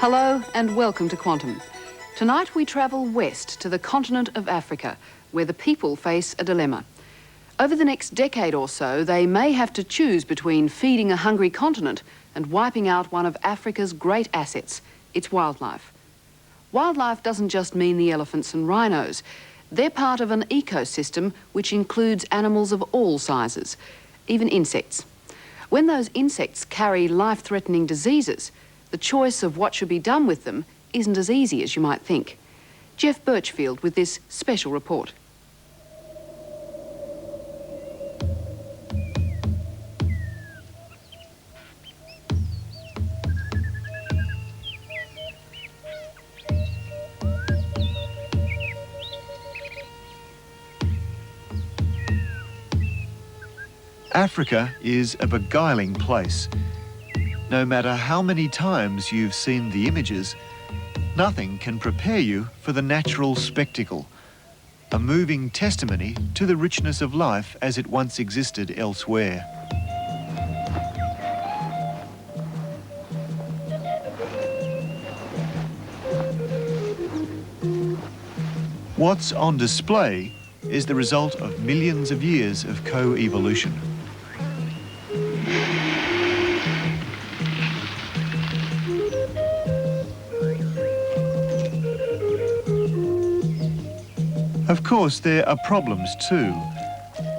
Hello and welcome to Quantum. Tonight we travel west to the continent of Africa, where the people face a dilemma. Over the next decade or so, they may have to choose between feeding a hungry continent and wiping out one of Africa's great assets, its wildlife. Wildlife doesn't just mean the elephants and rhinos. They're part of an ecosystem which includes animals of all sizes, even insects. When those insects carry life-threatening diseases, the choice of what should be done with them isn't as easy as you might think. Geoff Burchfield with this special report. Africa is a beguiling place. No matter how many times you've seen the images, nothing can prepare you for the natural spectacle, a moving testimony to the richness of life as it once existed elsewhere. What's on display is the result of millions of years of co-evolution. Of course, there are problems too.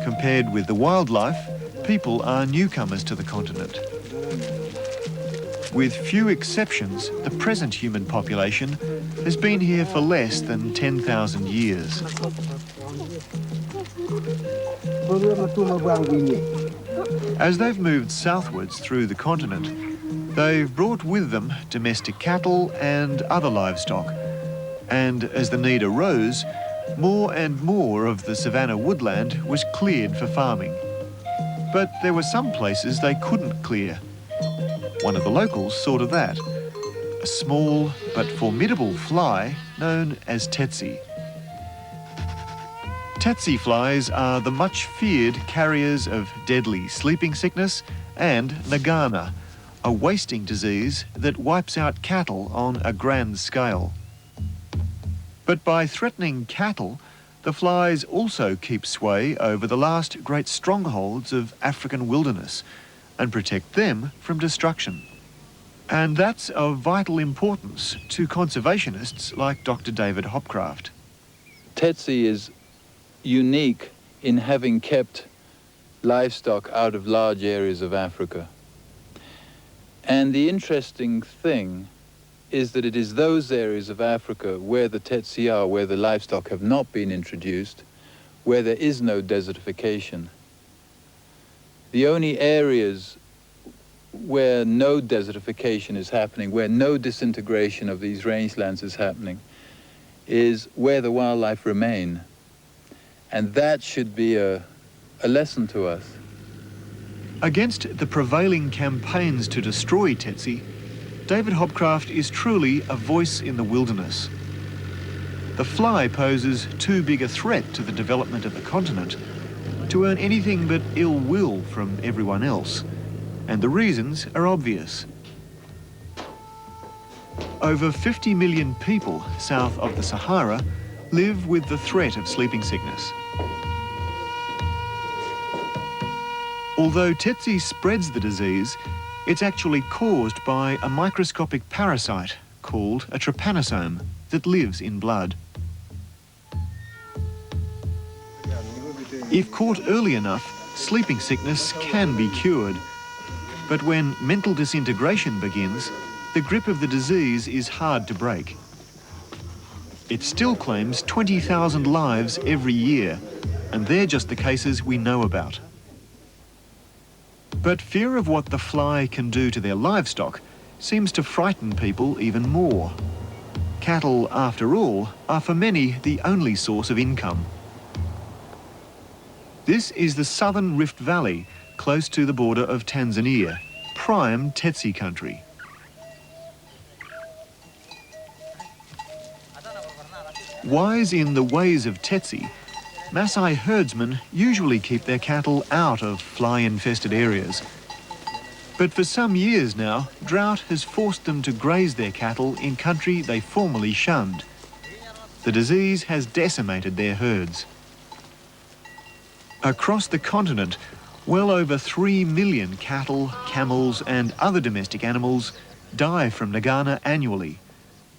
Compared with the wildlife, people are newcomers to the continent. With few exceptions, the present human population has been here for less than 10,000 years. As they've moved southwards through the continent, they've brought with them domestic cattle and other livestock. And as the need arose, more and more of the savanna woodland was cleared for farming. But there were some places they couldn't clear. One of the locals saw to that, a small but formidable fly known as Tsetse. Tsetse flies are the much feared carriers of deadly sleeping sickness and nagana, a wasting disease that wipes out cattle on a grand scale. But by threatening cattle, the flies also keep sway over the last great strongholds of African wilderness and protect them from destruction. And that's of vital importance to conservationists like Dr. David Hopcraft. Tsetse is unique in having kept livestock out of large areas of Africa. And the interesting thing is that it is those areas of Africa where the Tsetse are, where the livestock have not been introduced, where there is no desertification. The only areas where no desertification is happening, where no disintegration of these rangelands is happening, is where the wildlife remain. And that should be a lesson to us. Against the prevailing campaigns to destroy Tsetse, David Hopcraft is truly a voice in the wilderness. The fly poses too big a threat to the development of the continent to earn anything but ill will from everyone else, and the reasons are obvious. Over 50 million people south of the Sahara live with the threat of sleeping sickness. Although Tsetse spreads the disease, it's actually caused by a microscopic parasite called a trypanosome that lives in blood. If caught early enough, sleeping sickness can be cured. But when mental disintegration begins, the grip of the disease is hard to break. It still claims 20,000 lives every year, and they're just the cases we know about. But fear of what the fly can do to their livestock seems to frighten people even more. Cattle, after all, are for many the only source of income. This is the southern Rift Valley, close to the border of Tanzania, prime Tsetse country. Wise in the ways of Tsetse, Maasai herdsmen usually keep their cattle out of fly-infested areas. But for some years now, drought has forced them to graze their cattle in country they formerly shunned. The disease has decimated their herds. Across the continent, well over 3 million cattle, camels and other domestic animals die from nagana annually.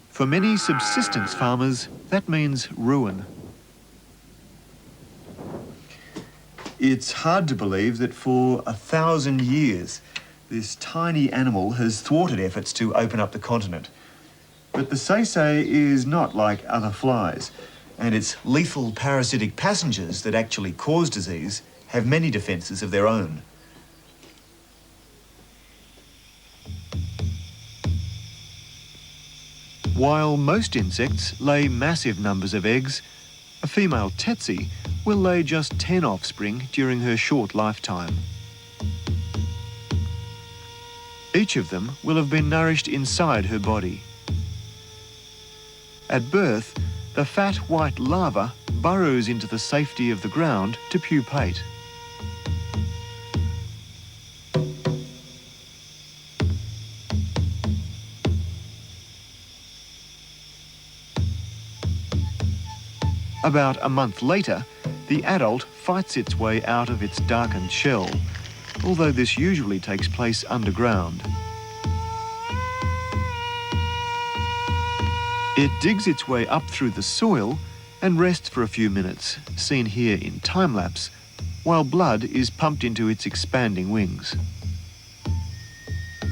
For many subsistence farmers, that means ruin. It's hard to believe that for 1,000 years, this tiny animal has thwarted efforts to open up the continent. But the Tsetse is not like other flies, and its lethal parasitic passengers that actually cause disease have many defences of their own. While most insects lay massive numbers of eggs, a female Tsetse will lay just 10 offspring during her short lifetime. Each of them will have been nourished inside her body. At birth, the fat white larva burrows into the safety of the ground to pupate. About a month later, the adult fights its way out of its darkened shell, although this usually takes place underground. It digs its way up through the soil and rests for a few minutes, seen here in time-lapse, while blood is pumped into its expanding wings.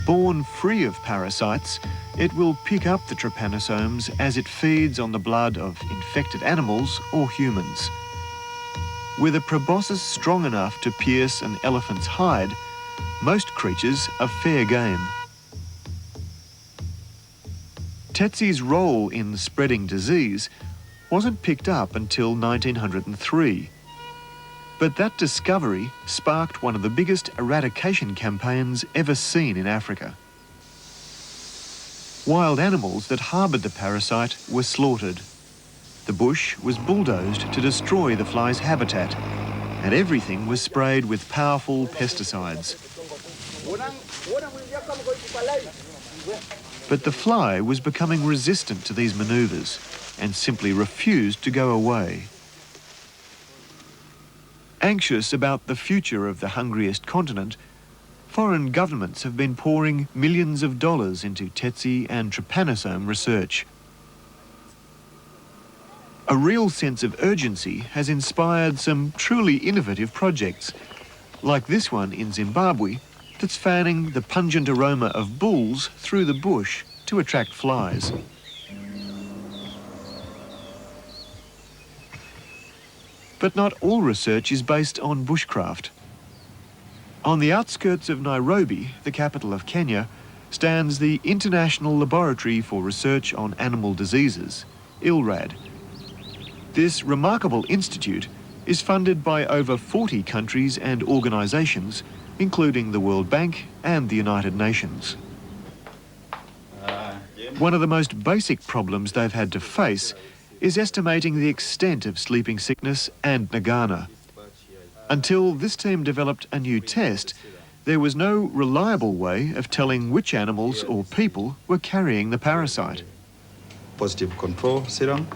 Born free of parasites, it will pick up the trypanosomes as it feeds on the blood of infected animals or humans. With a proboscis strong enough to pierce an elephant's hide, most creatures are fair game. Tsetse's role in spreading disease wasn't picked up until 1903. But that discovery sparked one of the biggest eradication campaigns ever seen in Africa. Wild animals that harboured the parasite were slaughtered. The bush was bulldozed to destroy the fly's habitat, and everything was sprayed with powerful pesticides. But the fly was becoming resistant to these manoeuvres and simply refused to go away. Anxious about the future of the hungriest continent, foreign governments have been pouring millions of dollars into Tsetse and trypanosome research. A real sense of urgency has inspired some truly innovative projects, like this one in Zimbabwe that's fanning the pungent aroma of bulls through the bush to attract flies. But not all research is based on bushcraft. On the outskirts of Nairobi, the capital of Kenya, stands the International Laboratory for Research on Animal Diseases, ILRAD. This remarkable institute is funded by over 40 countries and organisations, including the World Bank and the United Nations. One of the most basic problems they've had to face is estimating the extent of sleeping sickness and nagana. Until this team developed a new test, there was no reliable way of telling which animals or people were carrying the parasite. Positive control serum,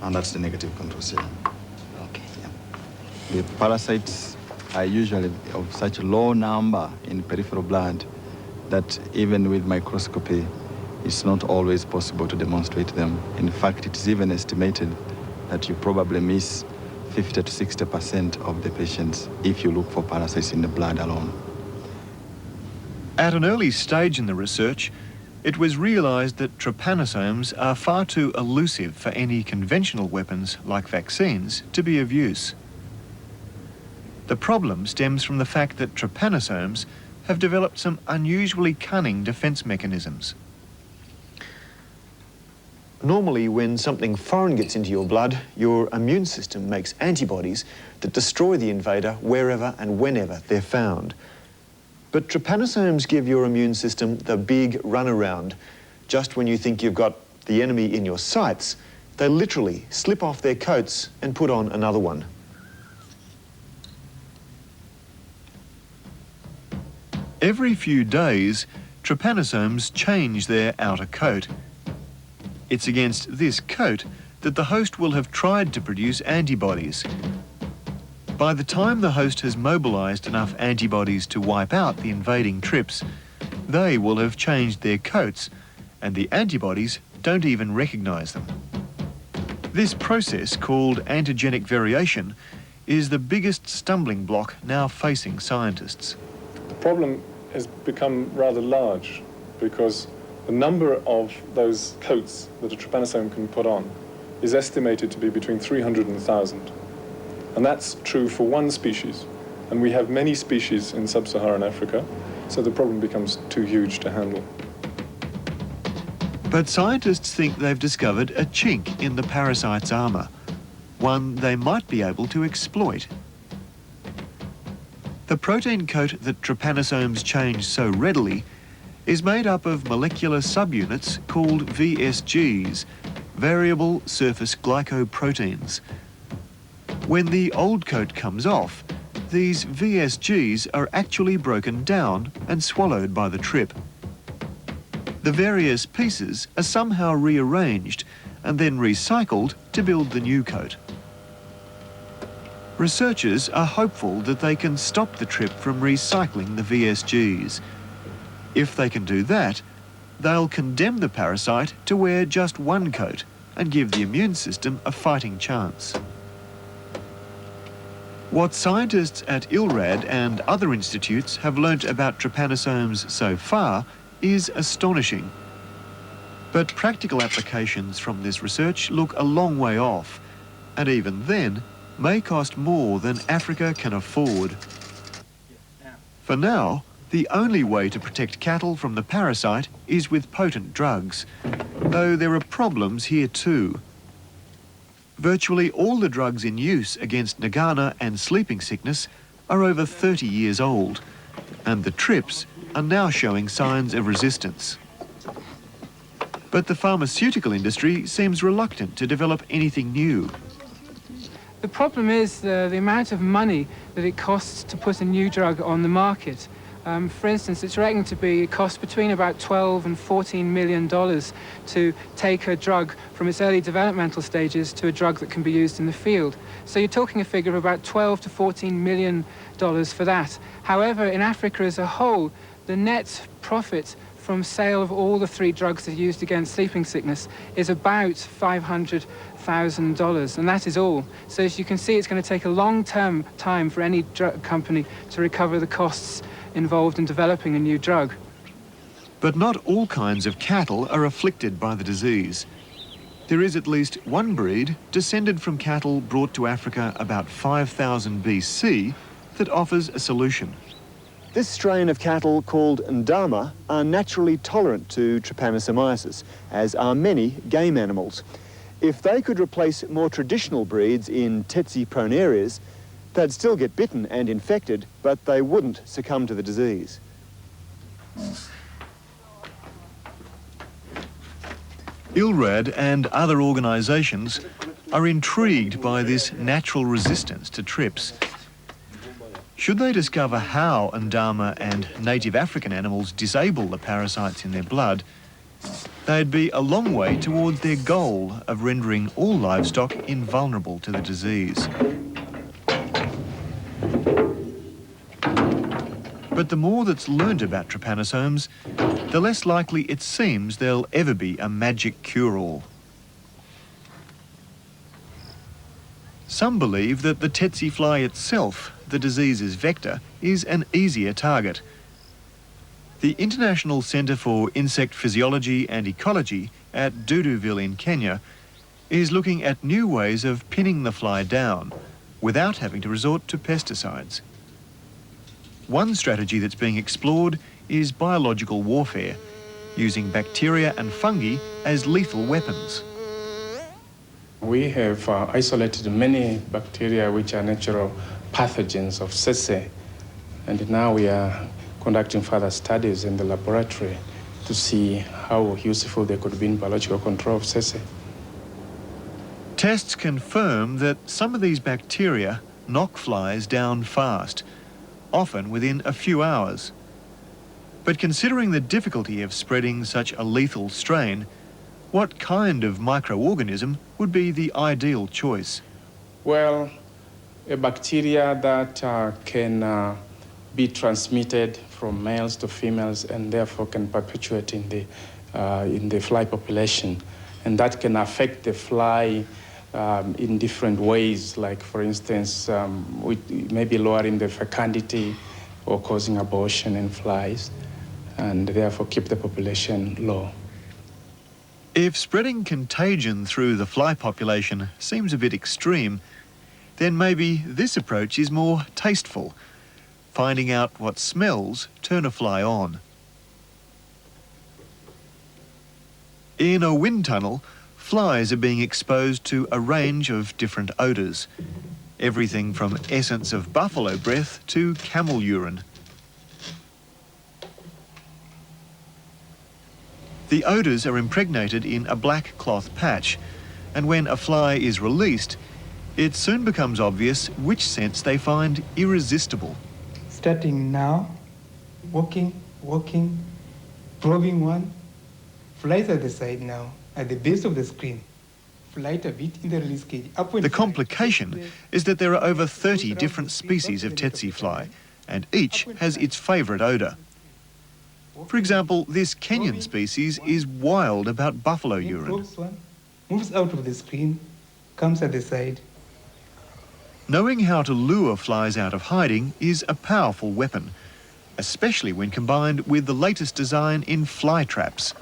and that's the negative control serum. Okay. Yeah. The parasites are usually of such a low number in peripheral blood that even with microscopy, it's not always possible to demonstrate them. In fact, it's even estimated that you probably miss 50 to 60% of the patients if you look for parasites in the blood alone. At an early stage in the research, it was realised that trypanosomes are far too elusive for any conventional weapons like vaccines to be of use. The problem stems from the fact that trypanosomes have developed some unusually cunning defence mechanisms. Normally, when something foreign gets into your blood, your immune system makes antibodies that destroy the invader wherever and whenever they're found. But trypanosomes give your immune system the big runaround. Just when you think you've got the enemy in your sights, they literally slip off their coats and put on another one. Every few days, trypanosomes change their outer coat. It's against this coat that the host will have tried to produce antibodies. By the time the host has mobilised enough antibodies to wipe out the invading tryps, they will have changed their coats, and the antibodies don't even recognise them. This process, called antigenic variation, is the biggest stumbling block now facing scientists. The problem has become rather large because the number of those coats that a trypanosome can put on is estimated to be between 300 and 1,000. And that's true for one species. And we have many species in sub-Saharan Africa, so the problem becomes too huge to handle. But scientists think they've discovered a chink in the parasite's armour, one they might be able to exploit. The protein coat that trypanosomes change so readily is made up of molecular subunits called VSGs, variable surface glycoproteins. When the old coat comes off, these VSGs are actually broken down and swallowed by the tryp. The various pieces are somehow rearranged and then recycled to build the new coat. Researchers are hopeful that they can stop the tryp from recycling the VSGs. If they can do that, they'll condemn the parasite to wear just one coat and give the immune system a fighting chance. What scientists at ILRAD and other institutes have learnt about trypanosomes so far is astonishing. But practical applications from this research look a long way off, and even then may cost more than Africa can afford. For now, the only way to protect cattle from the parasite is with potent drugs, though there are problems here too. Virtually all the drugs in use against nagana and sleeping sickness are over 30 years old, and the tryps are now showing signs of resistance. But the pharmaceutical industry seems reluctant to develop anything new. The problem is the amount of money that it costs to put a new drug on the market. For instance, it's reckoned to be, it costs between about $12 and $14 million to take a drug from its early developmental stages to a drug that can be used in the field. So you're talking a figure of about $12 to $14 million for that. However, in Africa as a whole, the net profit from sale of all the 3 drugs that are used against sleeping sickness is about $500,000, and that is all. So as you can see, it's going to take a long-term time for any drug company to recover the costs involved in developing a new drug. But not all kinds of cattle are afflicted by the disease. There is at least one breed descended from cattle brought to Africa about 5000 BC that offers a solution. This strain of cattle, called ndama, are naturally tolerant to trypanosomiasis, as are many game animals. If they could replace more traditional breeds in Tsetse-prone areas, they'd still get bitten and infected, but they wouldn't succumb to the disease. ILRAD and other organisations are intrigued by this natural resistance to tryps. Should they discover how ndama and native African animals disable the parasites in their blood, they'd be a long way towards their goal of rendering all livestock invulnerable to the disease. But the more that's learned about trypanosomes, the less likely it seems there'll ever be a magic cure-all. Some believe that the Tsetse fly itself, the disease's vector, is an easier target. The International Centre for Insect Physiology and Ecology at Duduville in Kenya is looking at new ways of pinning the fly down without having to resort to pesticides. One strategy that's being explored is biological warfare, using bacteria and fungi as lethal weapons. We have isolated many bacteria which are natural pathogens of Tsetse, and now we are conducting further studies in the laboratory to see how useful they could be in biological control of Tsetse. Tests confirm that some of these bacteria knock flies down fast, often within a few hours. But considering the difficulty of spreading such a lethal strain, what kind of microorganism would be the ideal choice? Well, a bacteria that can be transmitted from males to females and therefore can perpetuate in the fly population. And that can affect the fly in different ways, like for instance, maybe lowering the fecundity or causing abortion in flies, and therefore keep the population low. If spreading contagion through the fly population seems a bit extreme, then maybe this approach is more tasteful, finding out what smells turn a fly on. In a wind tunnel, flies are being exposed to a range of different odours. Everything from essence of buffalo breath to camel urine. The odours are impregnated in a black cloth patch, and when a fly is released, it soon becomes obvious which scents they find irresistible. Starting now, walking, probing one, flies at the side now, at the base of the screen. Flight a bit in the release cage. The complication is that there are over 30 different species of tsetse fly, and each has its favourite odour. For example, this Kenyan species is wild about buffalo urine. Moves out of the screen, comes at the side. Knowing how to lure flies out of hiding is a powerful weapon, especially when combined with the latest design in fly traps.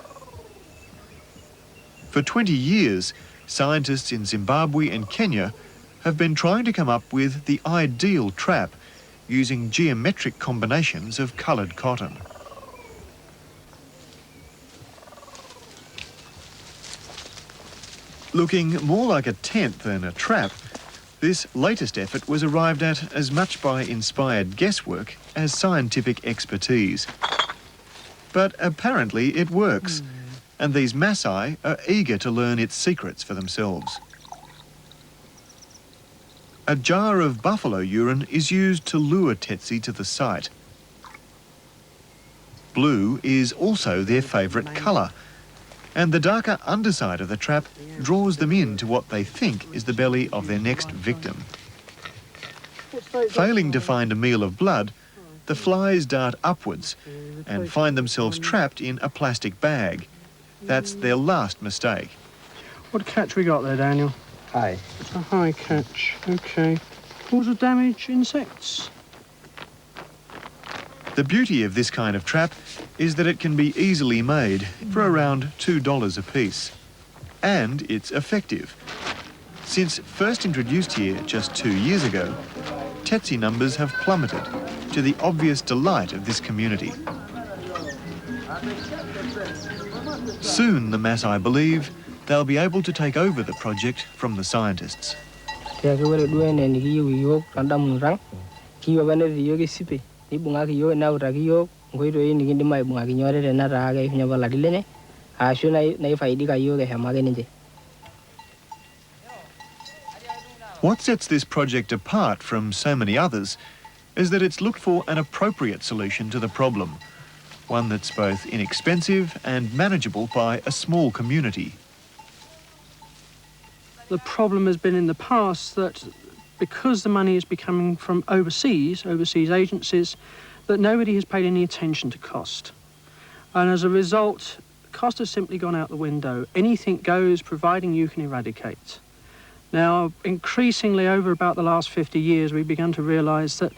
For 20 years, scientists in Zimbabwe and Kenya have been trying to come up with the ideal trap using geometric combinations of coloured cotton. Looking more like a tent than a trap, this latest effort was arrived at as much by inspired guesswork as scientific expertise. But apparently it works, and these Maasai are eager to learn its secrets for themselves. A jar of buffalo urine is used to lure tsetse to the site. Blue is also their favourite colour, and the darker underside of the trap draws them into what they think is the belly of their next victim. Failing to find a meal of blood, the flies dart upwards and find themselves trapped in a plastic bag. That's their last mistake. What catch we got there, Daniel? Hi. It's a high catch, OK. Cause of damage, insects? The beauty of this kind of trap is that it can be easily made for around $2 a piece. And it's effective. Since first introduced here just 2 years ago, tsetse numbers have plummeted, to the obvious delight of this community. Soon, the Maasai believe, they'll be able to take over the project from the scientists. What sets this project apart from so many others is that it's looked for an appropriate solution to the problem, one that's both inexpensive and manageable by a small community. The problem has been in the past that because the money is becoming from overseas agencies, that nobody has paid any attention to cost. And as a result, cost has simply gone out the window. Anything goes, providing you can eradicate. Now, increasingly over about the last 50 years, we've begun to realise that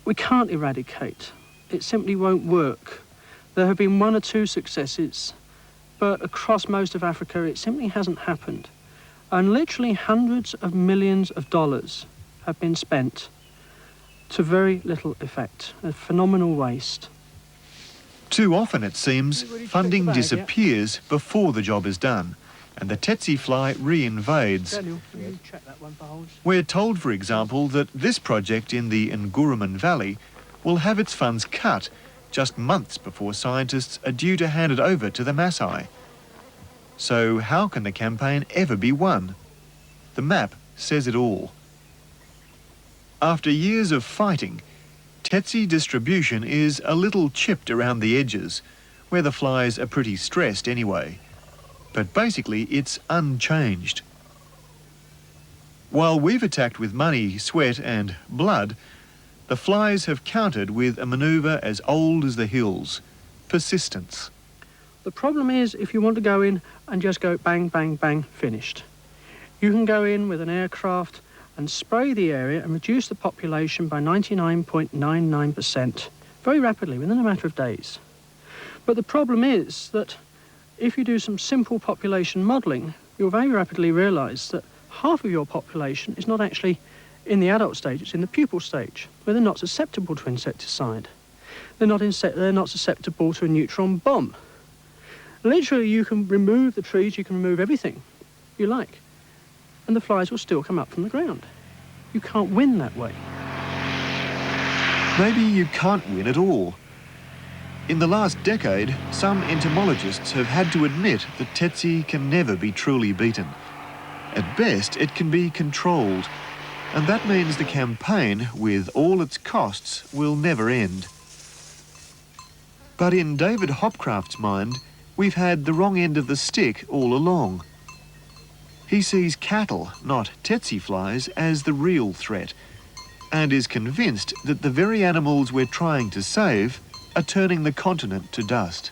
we can't eradicate. It simply won't work. There have been 1 or 2 successes, but across most of Africa, it simply hasn't happened. And literally hundreds of millions of dollars have been spent to very little effect, a phenomenal waste. Too often, it seems, funding disappears before the job is done, and the tsetse fly re-invades. We're told, for example, that this project in the Nguruman Valley will have its funds cut just months before scientists are due to hand it over to the Maasai. So how can the campaign ever be won? The map says it all. After years of fighting, Tsetse distribution is a little chipped around the edges, where the flies are pretty stressed anyway. But basically it's unchanged. While we've attacked with money, sweat and blood, the flies have countered with a manoeuvre as old as the hills: persistence. The problem is if you want to go in and just go bang, bang, bang, finished. You can go in with an aircraft and spray the area and reduce the population by 99.99% very rapidly, within a matter of days. But the problem is that if you do some simple population modelling, you'll very rapidly realise that half of your population is not actually in the adult stage, it's in the pupal stage, where they're not susceptible to insecticide. They're not susceptible to a neutron bomb. Literally, you can remove the trees, you can remove everything you like, and the flies will still come up from the ground. You can't win that way. Maybe you can't win at all. In the last decade, some entomologists have had to admit that Tsetse can never be truly beaten. At best, it can be controlled, and that means the campaign, with all its costs, will never end. But in David Hopcraft's mind, we've had the wrong end of the stick all along. He sees cattle, not Tsetse flies, as the real threat, and is convinced that the very animals we're trying to save are turning the continent to dust.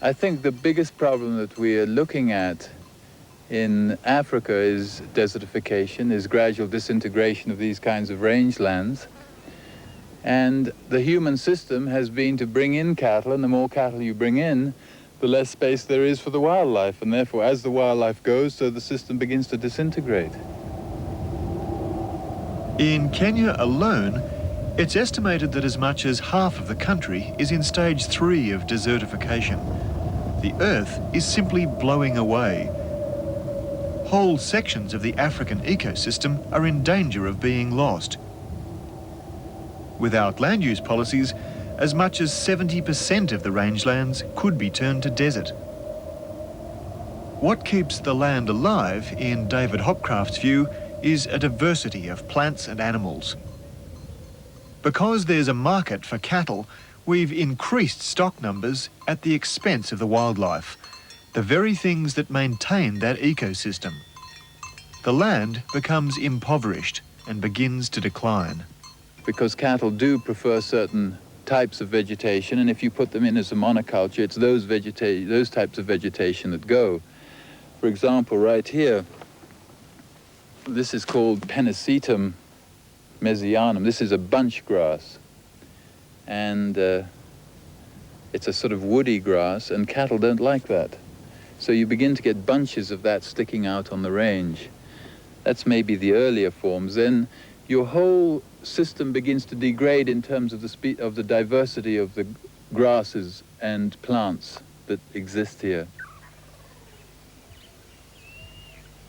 I think the biggest problem that we are looking at in Africa is desertification, is gradual disintegration of these kinds of rangelands. And the human system has been to bring in cattle, and the more cattle you bring in, the less space there is for the wildlife. And therefore, as the wildlife goes, so the system begins to disintegrate. In Kenya alone, it's estimated that as much as half of the country is in stage 3 of desertification. The earth is simply blowing away. Whole sections of the African ecosystem are in danger of being lost. Without land use policies, as much as 70% of the rangelands could be turned to desert. What keeps the land alive, in David Hopcraft's view, is a diversity of plants and animals. Because there's a market for cattle, we've increased stock numbers at the expense of the wildlife, the very things that maintain that ecosystem. The land becomes impoverished and begins to decline. Because cattle do prefer certain types of vegetation, and if you put them in as a monoculture, it's those types of vegetation that go. For example, right here, this is called Pennisetum mesianum. This is a bunch grass, and it's a sort of woody grass, and cattle don't like that. So you begin to get bunches of that sticking out on the range. That's maybe the earlier forms. Then your whole system begins to degrade in terms of the diversity of the grasses and plants that exist here.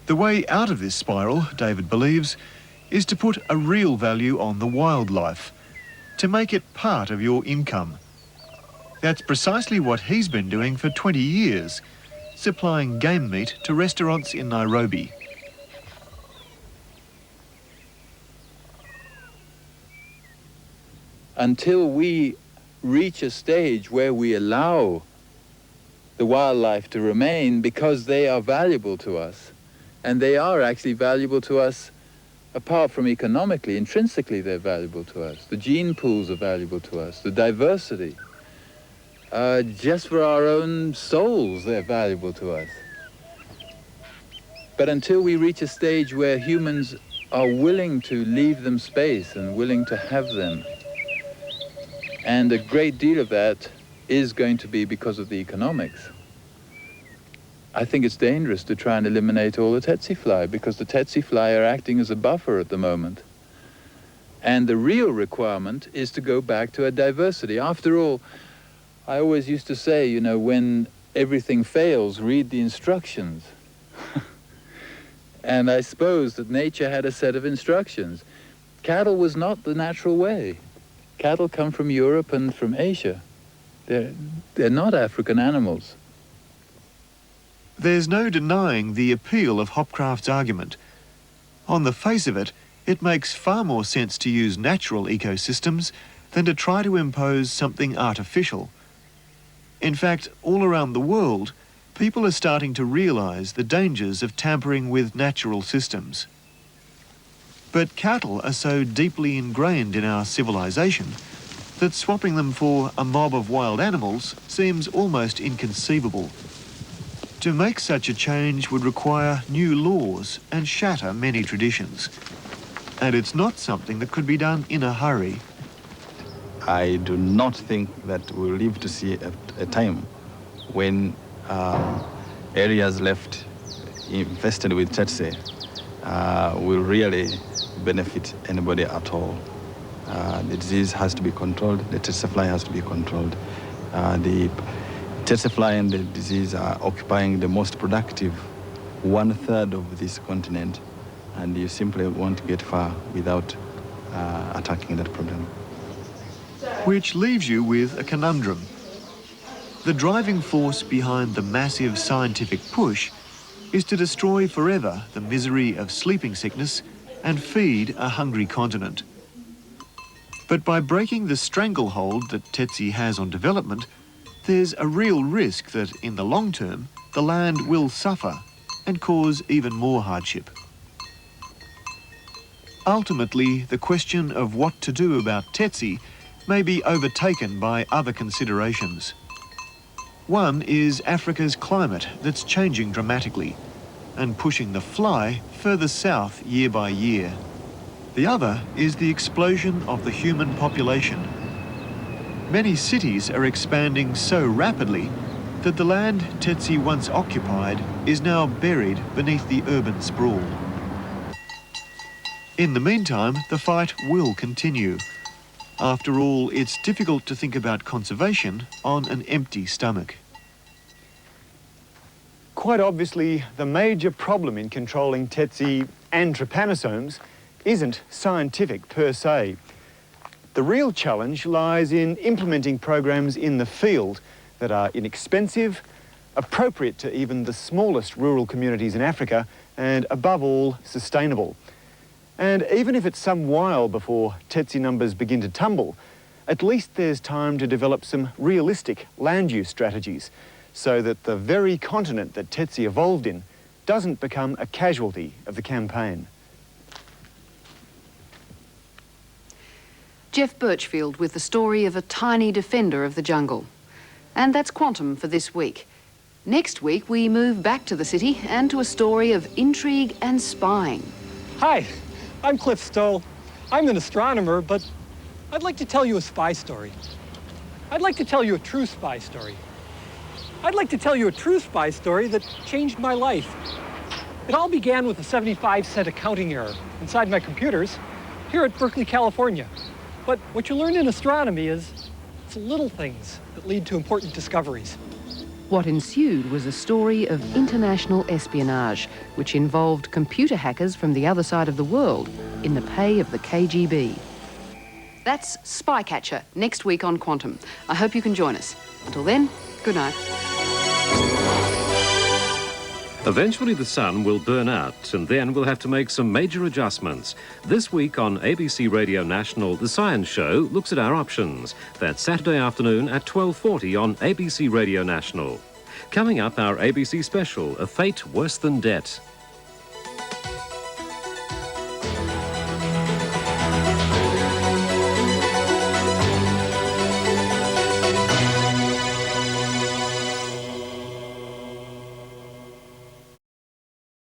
The way out of this spiral, David believes, is to put a real value on the wildlife, to make it part of your income. That's precisely what he's been doing for 20 years, supplying game meat to restaurants in Nairobi. Until we reach a stage where we allow the wildlife to remain because they are valuable to us, and they are actually valuable to us apart from economically, intrinsically they're valuable to us. The gene pools are valuable to us, the diversity. Just for our own souls, they're valuable to us. But until we reach a stage where humans are willing to leave them space and willing to have them, and a great deal of that is going to be because of the economics, I think it's dangerous to try and eliminate all the Tsetse fly, because the Tsetse fly are acting as a buffer at the moment. And the real requirement is to go back to a diversity. After all, I always used to say, you know, when everything fails, read the instructions. And I suppose that nature had a set of instructions. Cattle was not the natural way. Cattle come from Europe and from Asia. They're not African animals. There's no denying the appeal of Hopcraft's argument. On the face of it, it makes far more sense to use natural ecosystems than to try to impose something artificial. In fact, all around the world, people are starting to realise the dangers of tampering with natural systems. But cattle are so deeply ingrained in our civilization that swapping them for a mob of wild animals seems almost inconceivable. To make such a change would require new laws and shatter many traditions. And it's not something that could be done in a hurry. I do not think that we'll live to see a time when areas left infested with Tsetse will really benefit anybody at all. The disease has to be controlled, the Tsetse fly has to be controlled. The Tsetse fly and the disease are occupying the most productive 1/3 of this continent, and you simply won't get far without attacking that problem. Which leaves you with a conundrum. The driving force behind the massive scientific push is to destroy forever the misery of sleeping sickness and feed a hungry continent. But by breaking the stranglehold that Tsetse has on development, there's a real risk that in the long term, the land will suffer and cause even more hardship. Ultimately, the question of what to do about Tsetse may be overtaken by other considerations. One is Africa's climate that's changing dramatically and pushing the fly further south year by year. The other is the explosion of the human population. Many cities are expanding so rapidly that the land Tsetse once occupied is now buried beneath the urban sprawl. In the meantime, the fight will continue. After all, it's difficult to think about conservation on an empty stomach. Quite obviously, the major problem in controlling Tsetse and trypanosomes isn't scientific per se. The real challenge lies in implementing programs in the field that are inexpensive, appropriate to even the smallest rural communities in Africa, and above all, sustainable. And even if it's some while before Tsetse numbers begin to tumble, at least there's time to develop some realistic land use strategies so that the very continent that Tsetse evolved in doesn't become a casualty of the campaign. Geoff Burchfield with the story of a tiny defender of the jungle. And that's Quantum for this week. Next week, we move back to the city and to a story of intrigue and spying. Hi, I'm Cliff Stoll. I'm an astronomer, but I'd like to tell you a spy story. I'd like to tell you a true spy story. I'd like to tell you a true spy story that changed my life. It all began with a 75-cent accounting error inside my computers here at Berkeley, California. But what you learn in astronomy is it's little things that lead to important discoveries. What ensued was a story of international espionage, which involved computer hackers from the other side of the world in the pay of the KGB. That's Spycatcher, next week on Quantum. I hope you can join us. Until then, good night. Eventually the sun will burn out, and then we'll have to make some major adjustments. This week on ABC Radio National, The Science Show looks at our options. That's Saturday afternoon at 12:40 on ABC Radio National. Coming up, our ABC special, A Fate Worse Than Debt.